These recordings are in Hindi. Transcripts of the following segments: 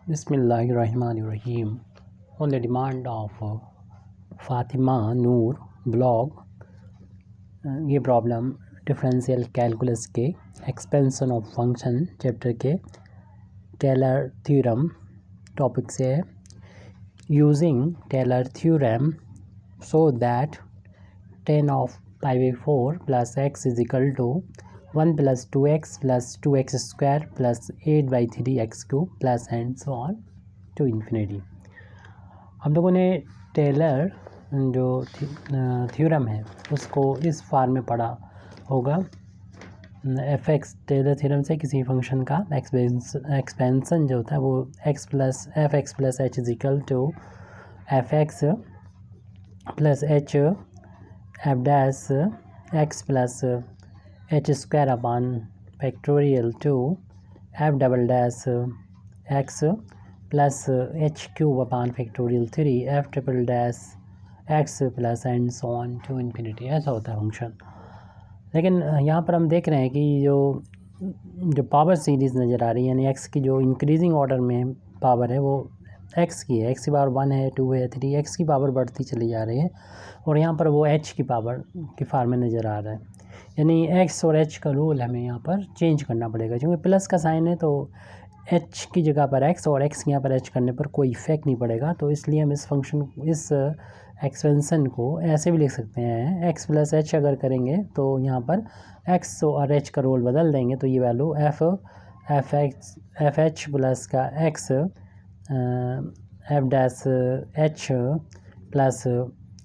Bismillahirrahmanirrahim. On the demand of Fatima Noor blog, ये प्रॉब्लम डिफरेंशियल कैलकुलस के एक्सपेंशन ऑफ फंक्शन चैप्टर के टेलर थ्योरम टॉपिक से है. Using Taylor theorem so that tan of pi by 4 plus x is equal to 1 plus 2x plus 2x square plus 8 by 3x cube plus and so on to infinity. हम लोगों ने टेलर जो थ्योरम है उसको इस फॉर्म में पढ़ा होगा. fx टेलर थ्योरम से किसी फंक्शन का एक्सपेंशन जो होता है वो x plus F X plus H is equal to F X plus H F dash X plus H square upon factorial two F double dash X plus H cube upon factorial 3 F triple dash X plus and so on to infinity. ऐसा होता है फंक्शन. लेकिन यहाँ पर हम देख रहे हैं कि जो पावर सीरीज़ नज़र आ रही है यानी एक्स की जो इंक्रीजिंग ऑर्डर में पावर है वो एक्स की है. एक्स की पावर 1 है, 2 है, 3, एक्स की पावर बढ़ती चली जा रही है और यहाँ पर वो एच की पावर की फॉर्म में नज़र आ रहा है. यानी एक्स और एच का रोल हमें यहाँ पर चेंज करना पड़ेगा. क्योंकि प्लस का साइन है तो एच की जगह पर एक्स और एक्स की यहाँ पर एच करने पर कोई इफेक्ट नहीं पड़ेगा. तो इसलिए हम इस एक्सपेंशन को ऐसे भी लिख सकते हैं. एक्स प्लस एच अगर करेंगे तो यहाँ पर एक्स और एच का रोल बदल देंगे तो ये वैल्यू एफ एच प्लस का X F dash H plus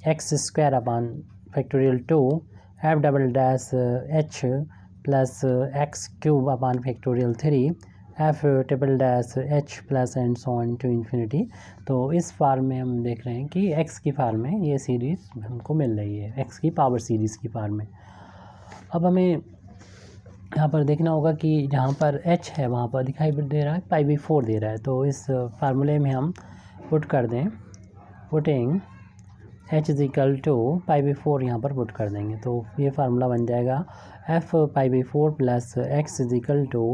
X square upon factorial 2 F double dash H plus X cube upon factorial 3 F triple dash H plus and so on to infinity. तो इस फॉर्म में हम देख रहे हैं कि एक्स की फॉर्म में ये सीरीज़ हमको मिल रही है, एक्स की पावर सीरीज़ की फॉर्म में. अब हमें यहाँ पर देखना होगा कि जहाँ पर एच है वहाँ पर दिखाई दे रहा है पाई बाई 4 दे रहा है. तो इस फार्मूले में हम पुट कर दें, putting H is equal to pi by 4 यहाँ पर पुट कर देंगे तो ये फार्मूला बन जाएगा F pi by 4 plus X is equal to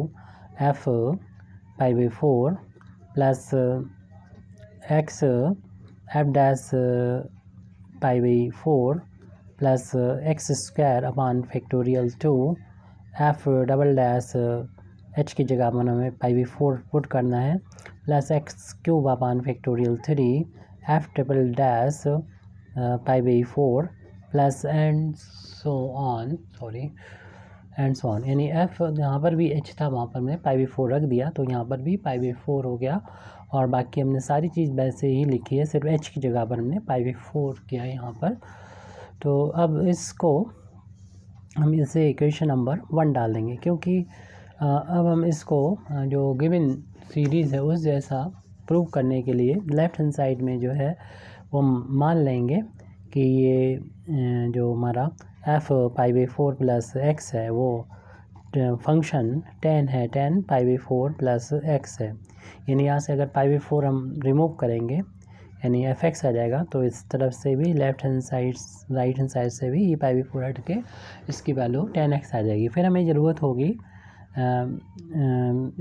F pi by 4 plus X F dash pi by 4 plus X square upon factorial 2 F double dash H की जगह पर हमें पाई बाई 4 पुट करना है plus X cube upon factorial 3 F triple dash pi by 4 plus and so on यानी एफ यहाँ पर भी एच था वहाँ पर मैंने पाई बाई 4 रख दिया तो यहाँ पर भी पाई बाई 4 हो गया. और बाकी हमने सारी चीज़ वैसे ही लिखी है, सिर्फ एच की जगह पर हमने पाई बाई 4 किया है यहाँ पर. तो अब इसको हम इसे इक्वेशन नंबर 1 डाल देंगे क्योंकि अब हम इसको जो गिवन सीरीज़ है उस जैसा प्रूव करने के लिए लेफ़्ट हैंड साइड में जो है वो मान लेंगे कि ये जो हमारा F pi by 4 plus x है वो फंक्शन tan है, tan pi by 4 plus x है. यानी यहाँ से अगर पाई बाई 4 हम रिमूव करेंगे यानी एफ एक्स आ जाएगा तो इस तरफ से भी left hand side right hand side से भी ये पाई बाई 4 हट के इसकी वैल्यू tan एक्स आ जाएगी. फिर हमें ज़रूरत होगी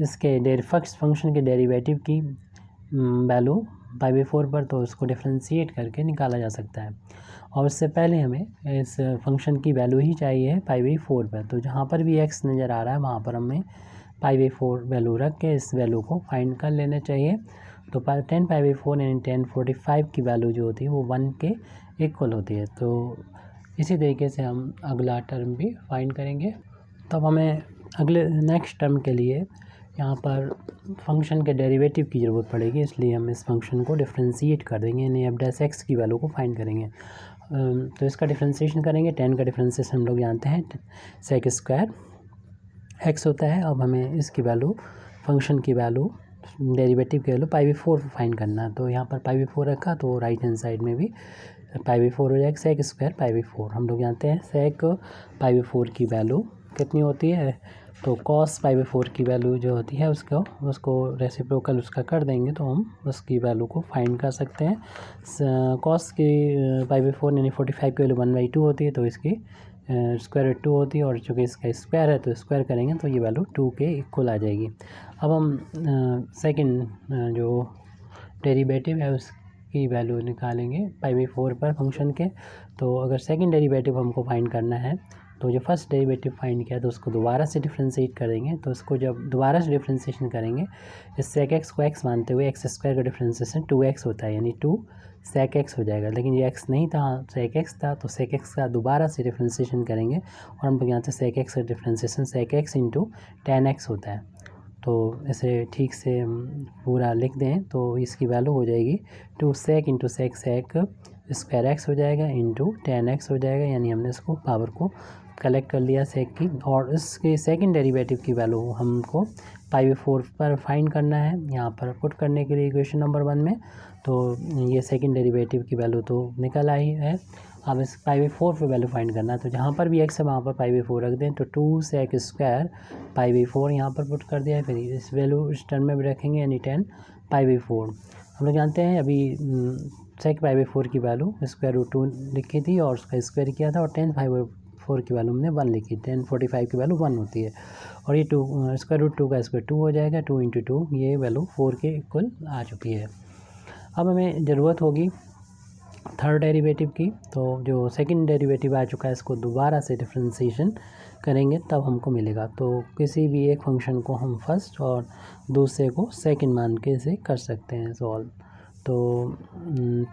इसके फर्स्ट फंक्शन के डेरिवेटिव की वैल्यू पाई बाई 4 पर, तो उसको डिफ्रेंशिएट करके निकाला जा सकता है. और उससे पहले हमें इस फंक्शन की वैल्यू ही चाहिए पाई बाई 4 पर. तो जहाँ पर भी x नज़र आ रहा है वहाँ पर हमें पाई बाई 4 वैल्यू रख के इस वैल्यू को फाइंड कर लेना चाहिए. तो 10 पाई बाई 4 यानी 1045 की वैल्यू जो होती है वो 1 के इक्वल होती है. तो इसी तरीके से हम अगला टर्म भी फाइंड करेंगे. तब हमें अगले नेक्स्ट टर्म के लिए यहाँ पर फंक्शन के डेरिवेटिव की ज़रूरत पड़ेगी, इसलिए हम इस फंक्शन को डिफ्रेंशिएट कर देंगे यानी एफ डैश एक्स की वैल्यू को फाइंड करेंगे. तो इसका डिफ्रेंशिएशन करेंगे. 10 का डिफ्रेंशिएशन हम लोग जानते हैं सेक स्क्वायर एक्स होता है. अब हमें इसकी वैल्यू फंक्शन की वैल्यू डेरिवेटिव की वैल्यू पाई बाई 4 फाइंड करना है. तो यहाँ पर पाई बाई 4 रखा तो राइट हैंड साइड में भी पाई बाई 4 हो जाएगा. सेक स्क्वायर पाई बाई 4 हम लोग जानते हैं सेक पाई बाई 4 की वैल्यू कितनी होती है. तो कॉस पाई बाई 4 की वैल्यू जो होती है उसको रेसिप्रोकल उसका कर देंगे तो हम उसकी वैल्यू को फाइंड कर सकते हैं. कॉस की पाई बाई 4 यानी 45 की वैल्यू 1/2 होती है तो इसकी स्क्वायर रूट 2 होती है, और चूँकि इसका स्क्वायर है तो स्क्वायर करेंगे तो ये वैल्यू 2 के इक्वल आ जाएगी। अब हम सेकंड जो डेरिवेटिव है उसकी वैल्यू निकालेंगे π/4 पर फंक्शन के। तो अगर सेकंड डेरिवेटिव हमको फाइंड करना है तो जो फर्स्ट डेरिवेटिव फाइंड किया तो उसको दोबारा से डिफ्रेंशिएट करेंगे। तो उसको जब दोबारा से डिफ्रेंशिएशन करेंगे, इस sec x को x मानते हुए x स्क्वायर का डिफ्रेंशिएशन 2x होता है, यानी 2 sec x हो जाएगा। लेकिन ये x नहीं था, sec x था, तो sec x का दोबारा से डिफ्रेंशिएशन करेंगे और हम लोग यहाँ से sec x का differentiation sec x into tan x होता है। तो इसे ठीक से पूरा लिख दें तो इसकी वैल्यू हो जाएगी 2 sec into sec square x हो जाएगा इंटू tan x हो जाएगा, यानी हमने इसको पावर को कलेक्ट कर लिया sec की। और इसके सेकंड डेरिवेटिव की वैल्यू हमको π/4 पर फाइंड करना है, यहाँ पर पुट करने के लिए इक्वेशन नंबर 1 में। तो ये सेकंड डेरिवेटिव की वैल्यू तो निकल आई है। अब इस π/4 पे वैल्यू फाइंड करना है, तो जहाँ पर भी x है वहाँ पर π/4 रख दें। तो 2 sec स्क्वायर π/4 यहाँ पर पुट कर दिया है, फिर इस वैल्यू इस टर्म में भी रखेंगे, यानी 10 π/4। हम लोग जानते हैं अभी sec π/4 की वैल्यू स्क्वायर रूट 2 लिखी थी और उसका स्क्वायर किया था, और 10 π/4 की वैल्यू हमने 1 लिखी। 1045 की वैल्यू 1 होती है, और ये 2 स्क्वायर रूट 2 का स्क्वायर 2 हो जाएगा। 2 इंटू 2 ये वैल्यू 4 के इक्वल आ चुकी है। अब हमें ज़रूरत होगी थर्ड डेरिवेटिव की। तो जो सेकंड डेरिवेटिव आ चुका है इसको दोबारा से डिफ्रेंशिएशन करेंगे तब हमको मिलेगा। तो किसी भी एक फंक्शन को हम फर्स्ट और दूसरे को सेकंड मान के इसे कर सकते हैं सॉल्व। तो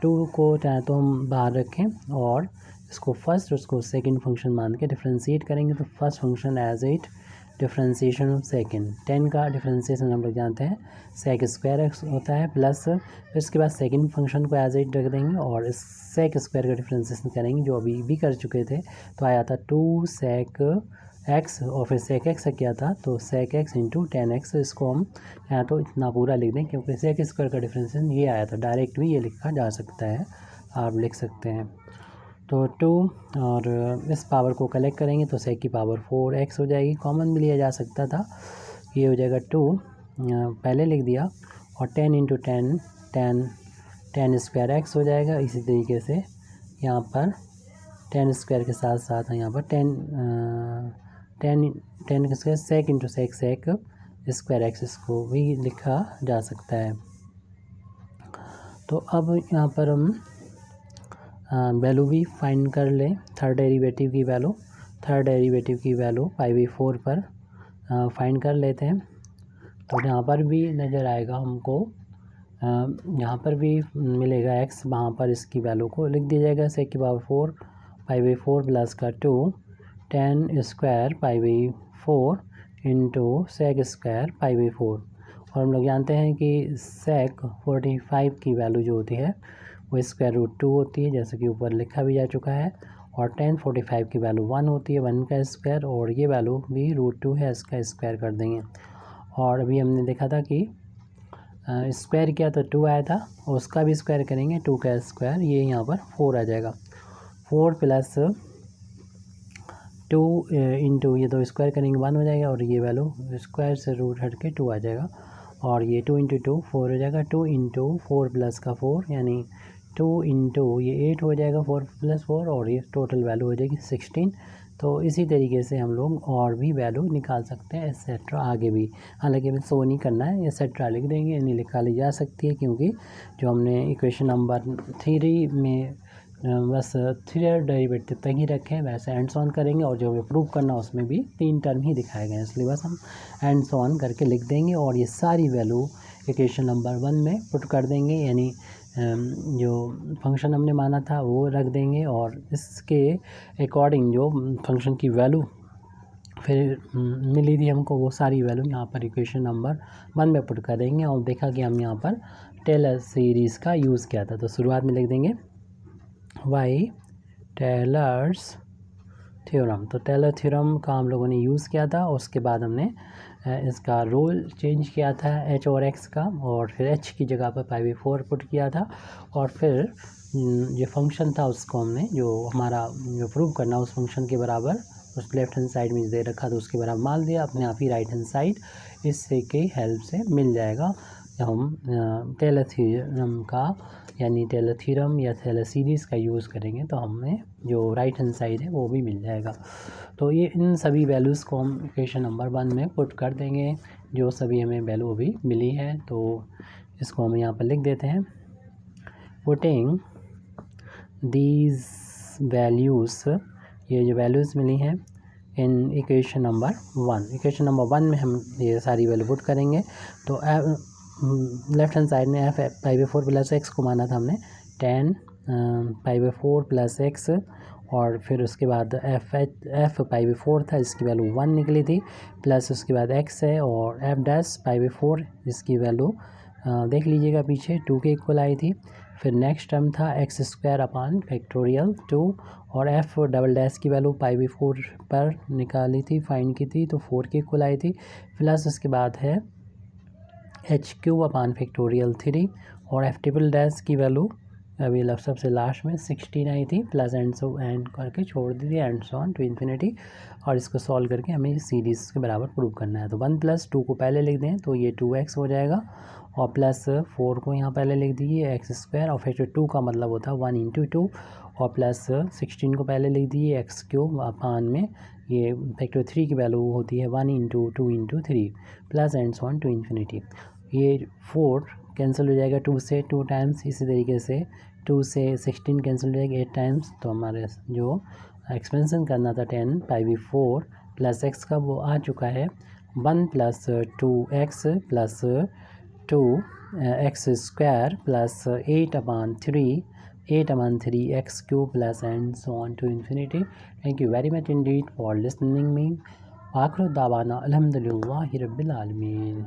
2 को चाहे तो हम बाहर रखें और इसको फर्स्ट उसको सेकंड फंक्शन मान के डिफ्रेंशिएट करेंगे। तो first function as it differentiation of second, 10 का डिफ्रेंशिएशन हम लोग जानते हैं sec स्क्वायर x होता है, प्लस फिर इसके बाद सेकंड फंक्शन को एज इट रख देंगे और इस sec स्क्वायर का डिफ्रेंशिएशन करेंगे जो अभी भी कर चुके थे। तो आया था 2 sec x और फिर sec x क्या था, तो sec x into tan x। इसको हम यहाँ तो इतना पूरा लिख दें क्योंकि sec स्क्वायर का डिफ्रेंशिएशन ये आया था, डायरेक्ट भी ये लिखा जा सकता है, आप लिख सकते हैं। तो 2 और इस पावर को कलेक्ट करेंगे तो sec की पावर 4x हो जाएगी, कॉमन भी लिया जा सकता था, ये हो जाएगा 2 पहले लिख दिया, और 10 इंटू 10 स्क्वायर x हो जाएगा। इसी तरीके से यहाँ पर 10 स्क्वायर के साथ साथ यहाँ पर 10 square sec into sec square x इसको भी लिखा जा सकता है। तो अब यहाँ पर हम वैल्यू भी फाइंड कर लें थर्ड डेरिवेटिव की वैल्यू। थर्ड डेरिवेटिव की वैल्यू π/4 पर फाइंड कर लेते हैं। तो यहाँ पर भी नज़र आएगा हमको, यहाँ पर भी मिलेगा x, वहाँ पर इसकी वैल्यू को लिख दिया जाएगा sec की पावर 4 π/4 प्लस का 2 10 स्क्वायर π/4 इंटू sec स्क्वायर π/4। और हम लोग जानते हैं कि sec 45 की वैल्यू जो होती है वो स्क्वायर रूट 2 होती है, जैसे कि ऊपर लिखा भी जा चुका है। और 10 45 की वैल्यू 1 होती है, 1 का स्क्वायर, और ये वैल्यू भी रूट 2 है, इसका स्क्वायर कर देंगे। और अभी हमने देखा था कि स्क्वायर किया तो 2 आया था, और उसका भी स्क्वायर करेंगे 2 का स्क्वायर, ये यहाँ पर 4 आ जाएगा। 4 प्लस 2 इंटू ये दो स्क्वायर करेंगे 1 हो जाएगा, और ये वैल्यू स्क्वायर से रूट हट के 2 आ जाएगा। और ये 2 इंटू 2 4 हो जाएगा, 2 इंटू 4 प्लस का 4 यानी 2 इंटू ये 8 हो जाएगा 4 प्लस 4, और ये टोटल वैल्यू हो जाएगी 16। तो इसी तरीके से हम लोग और भी वैल्यू निकाल सकते हैं एक्सेट्रा आगे भी, हालांकि हमें शो नहीं करना है, एक्सेट्रा लिख देंगे, यानी निकाली जा सकती है, क्योंकि जो हमने इक्वेशन नंबर 3 में बस 3 डेरिवेटिव तक ही रखे हैं, वैसे एंड्स ऑन करेंगे, और जो हमें प्रूव करना उसमें भी 3 टर्म ही दिखाए गए हैं, इसलिए बस हम एंड्स ऑन करके लिख देंगे और ये सारी वैल्यू इक्वेशन नंबर 1 में पुट कर देंगे, यानी जो फंक्शन हमने माना था वो रख देंगे, और इसके अकॉर्डिंग जो फंक्शन की वैल्यू फिर मिली थी हमको वो सारी वैल्यू यहाँ पर इक्वेशन नंबर 1 में पुट कर देंगे। और देखा कि हम यहाँ पर टेलर सीरीज़ का यूज़ किया था, तो शुरुआत में लिख देंगे वाई टेलर्स थ्योरम। तो टेलर थ्योरम का हम लोगों ने यूज़ किया था, उसके बाद हमने इसका रोल चेंज किया था h और x का, और फिर h की जगह पर π/4 पुट किया था, और फिर जो फंक्शन था उसको हमने जो हमारा जो प्रूव करना उस फंक्शन के बराबर उस लेफ्ट हैंड साइड में दे रखा तो उसके बराबर मान दिया, अपने आप ही राइट हैंड साइड इससे की हेल्प से मिल जाएगा। हम टेलर थ्योरम का यानी टेलर थ्योरम या टेलर सीरीज़ का यूज़ करेंगे तो हमें जो राइट हैंड साइड है वो भी मिल जाएगा। तो ये इन सभी वैल्यूज़ को हम इक्वेशन नंबर 1 में पुट कर देंगे, जो सभी हमें वैल्यू अभी मिली है। तो इसको हम यहाँ पर लिख देते हैं, पुटिंग दीज वैल्यूज़, ये जो वैल्यूज़ मिली हैं in equation number 1। Equation number 1 में हम ये सारी वैल्यू पुट करेंगे। तो लेफ्ट हैंड साइड में F pi by 4 plus x को माना था हमने 10 पाई बाई 4 प्लस एक्स, और फिर उसके बाद एफ पाई बाई 4 था, इसकी वैल्यू 1 निकली थी, प्लस उसके बाद एक्स है, और एफ डैश पाई बाई 4 इसकी वैल्यू देख लीजिएगा पीछे 2 के इक्वल आई थी। फिर नेक्स्ट टर्म था एक्स स्क्वायर अपान फैक्टोरियल 2, और एफ डबल डैश की वैल्यू पाई बाई 4 पर निकाली थी, फाइंड की थी, तो 4 के इक्वल आई थी। प्लस उसके बाद है एच क्यूब अपान फैक्टोरियल 3, और एफ ट्रिपल डैश की वैल्यू अभी सबसे लास्ट में 16 आई थी, प्लस एंड करके छोड़ दी थी, and so on to infinity. और इसको सॉल्व करके हमें इस सीरीज़ के बराबर प्रूव करना है। तो 1 + 2 को पहले लिख दें तो ये 2x हो जाएगा, और प्लस 4 को यहाँ पहले लिख दीजिए एक्स स्क्वायर, और फैक्टर 2 का मतलब होता है 1 × 2, और प्लस 16 को पहले लिख दीजिए एक्स क्यूब अपान में ये फैक्टर 3 की वैल्यू होती है 1 × 2 × 3, plus and so on to infinity. ये 4 कैंसिल हो जाएगा 2 से 2 टाइम्स, इसी तरीके से 2 से 16 कैंसिल हो जाएगा 8 टाइम्स। तो हमारे जो एक्सपेंशन करना था 10 पाई बाई 4 प्लस एक्स का वो आ चुका है 1 + 2x plus 2x square plus 8/3 X cube plus and so on to infinity. Thank you very much indeed for listening me. आखिर दावाना अल्हम्दुलिल्लाहि रब्बिल आलमीन।